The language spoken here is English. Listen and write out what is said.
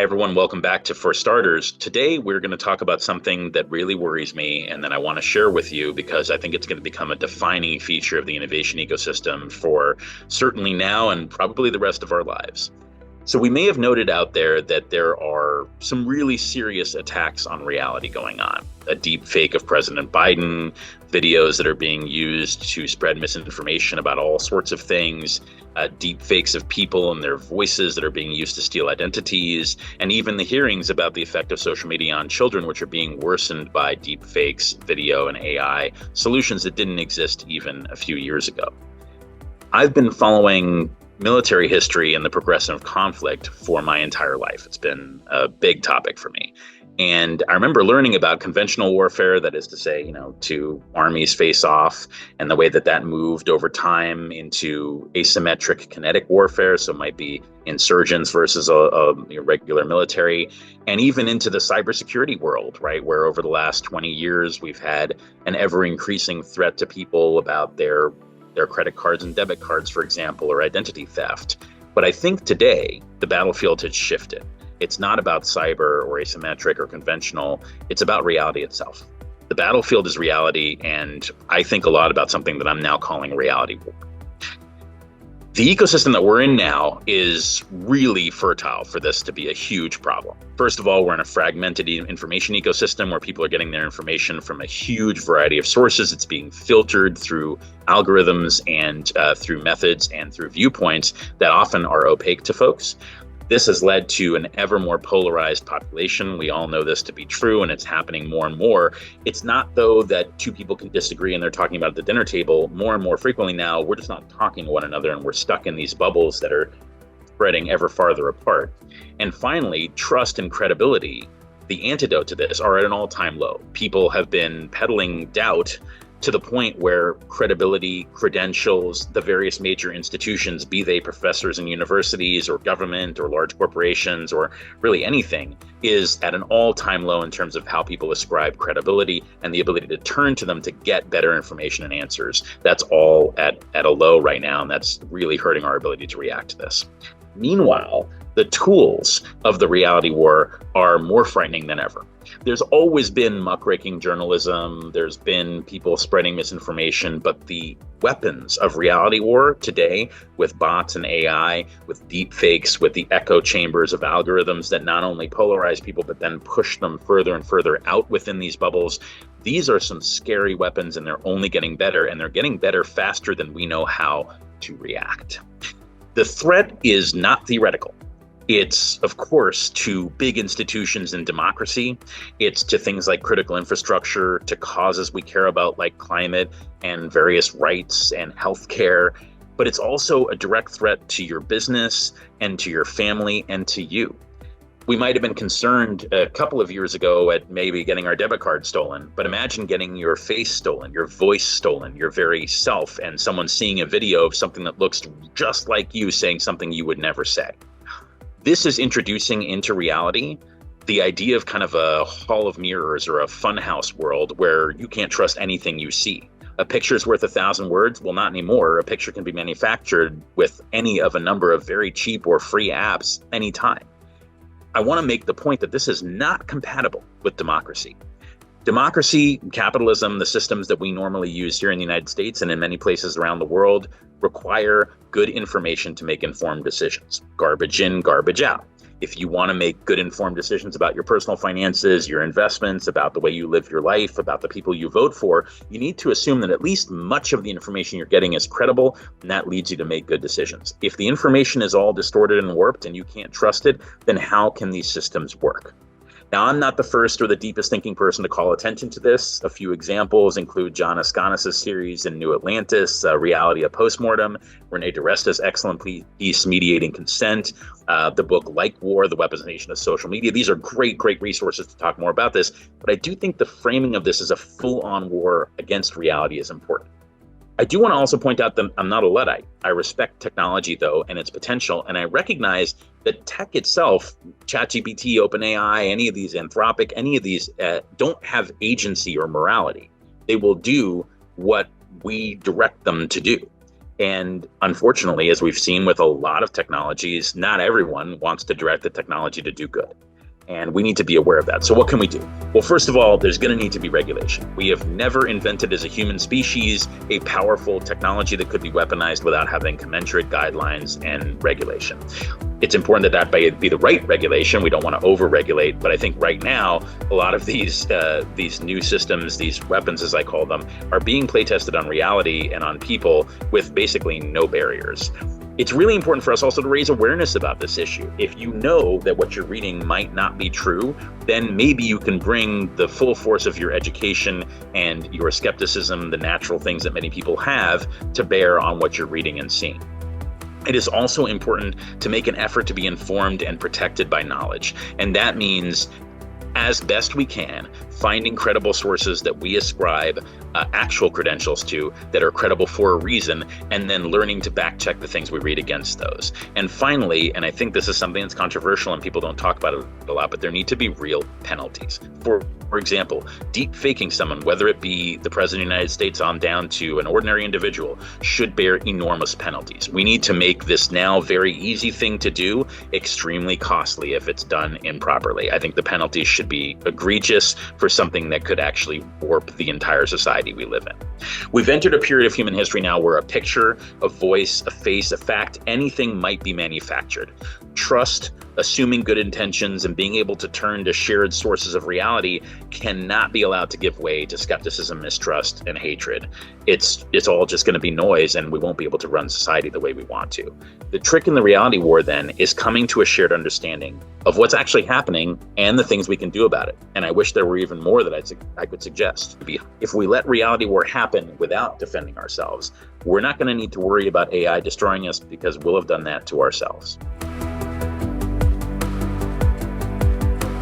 Hi, everyone. Welcome back to For Starters. Today, we're going to talk about something that really worries me and that I want to share with you because I think it's going to become a defining feature of the innovation ecosystem for certainly now and probably the rest of our lives. So we may have noted out there that there are some really serious attacks on reality going on. A deep fake of President Biden, videos that are being used to spread misinformation about all sorts of things, deep fakes of people and their voices that are being used to steal identities, and even the hearings about the effect of social media on children, which are being worsened by deep fakes, video, and AI solutions that didn't exist even a few years ago. I've been following military history and the progression of conflict for my entire life. It's been a big topic for me. And I remember learning about conventional warfare, that is to say, two armies face off, and the way that that moved over time into asymmetric kinetic warfare. So it might be insurgents versus a regular military, and even into the cybersecurity world, right? Where over the last 20 years, we've had an ever increasing threat to people about their credit cards and debit cards, for example, or identity theft. But I think today the battlefield has shifted. It's not about cyber or asymmetric or conventional. It's about reality itself. The battlefield is reality, and I think a lot about something that I'm now calling reality war. The ecosystem that we're in now is really fertile for this to be a huge problem. First of all, we're in a fragmented information ecosystem where people are getting their information from a huge variety of sources. It's being filtered through algorithms and through methods and through viewpoints that often are opaque to folks. This has led to an ever more polarized population. We all know this to be true, and it's happening more and more. It's not, though, that two people can disagree and they're talking about at the dinner table. More and more frequently now, we're just not talking to one another, and we're stuck in these bubbles that are spreading ever farther apart. And finally, trust and credibility, the antidote to this, are at an all-time low. People have been peddling doubt to the point where credibility, credentials, the various major institutions, be they professors in universities or government or large corporations or really anything, is at an all-time low in terms of how people ascribe credibility and the ability to turn to them to get better information and answers. That's all at a low right now, and that's really hurting our ability to react to this. Meanwhile, the tools of the reality war are more frightening than ever. There's always been muckraking journalism, there's been people spreading misinformation, but the weapons of reality war today, with bots and AI, with deep fakes, with the echo chambers of algorithms that not only polarize people, but then push them further and further out within these bubbles, these are some scary weapons, and they're only getting better, and they're getting better faster than we know how to react. The threat is not theoretical. It's, of course, to big institutions in democracy. It's to things like critical infrastructure, to causes we care about like climate and various rights and healthcare. But it's also a direct threat to your business and to your family and to you. We might have been concerned a couple of years ago at maybe getting our debit card stolen, but imagine getting your face stolen, your voice stolen, your very self, and someone seeing a video of something that looks just like you saying something you would never say. This is introducing into reality the idea of kind of a hall of mirrors or a funhouse world where you can't trust anything you see. A picture's worth 1,000 words? Well, not anymore. A picture can be manufactured with any of a number of very cheap or free apps anytime. I want to make the point that this is not compatible with democracy. Democracy, capitalism, the systems that we normally use here in the United States and in many places around the world require good information to make informed decisions. Garbage in, garbage out. If you want to make good informed decisions about your personal finances, your investments, about the way you live your life, about the people you vote for, you need to assume that at least much of the information you're getting is credible, and that leads you to make good decisions. If the information is all distorted and warped and you can't trust it, then how can these systems work? Now, I'm not the first or the deepest thinking person to call attention to this. A few examples include John Asconis' series in New Atlantis, Reality of Postmortem, Renee DiResta's excellent piece, Mediating Consent, the book Like War, The Weaponization of Social Media. These are great resources to talk more about this, but I do think the framing of this as a full-on war against reality is important. I do want to also point out that I'm not a Luddite. I respect technology, though, and its potential, and I recognize that tech itself, ChatGPT, OpenAI, any of these, Anthropic, any of these don't have agency or morality. They will do what we direct them to do. And unfortunately, as we've seen with a lot of technologies, not everyone wants to direct the technology to do good. And we need to be aware of that. So what can we do? Well, first of all, there's going to need to be regulation. We have never invented as a human species a powerful technology that could be weaponized without having commensurate guidelines and regulation. It's important that be the right regulation. We don't want to over-regulate, but I think right now, a lot of these new systems, these weapons as I call them, are being play tested on reality and on people with basically no barriers. It's really important for us also to raise awareness about this issue. If you know that what you're reading might not be true, then maybe you can bring the full force of your education and your skepticism, the natural things that many people have, to bear on what you're reading and seeing. It is also important to make an effort to be informed and protected by knowledge. And that means, as best we can, finding credible sources that we ascribe actual credentials to that are credible for a reason, and then learning to back check the things we read against those. And finally, and I think this is something that's controversial and people don't talk about it a lot, but there need to be real penalties. For example, deep faking someone, whether it be the President of the United States on down to an ordinary individual, should bear enormous penalties. We need to make this now very easy thing to do extremely costly if it's done improperly. I think the penalties should be egregious for something that could actually warp the entire society we live in. We've entered a period of human history now where a picture, a voice, a face, a fact, anything might be manufactured. Trust, assuming good intentions, and being able to turn to shared sources of reality cannot be allowed to give way to skepticism, mistrust, and hatred. It's all just going to be noise, and we won't be able to run society the way we want to. The trick in the reality war then is coming to a shared understanding of what's actually happening and the things we can do about it. And I wish there were even more that I could suggest. If we let reality war happen without defending ourselves, we're not going to need to worry about AI destroying us, because we'll have done that to ourselves.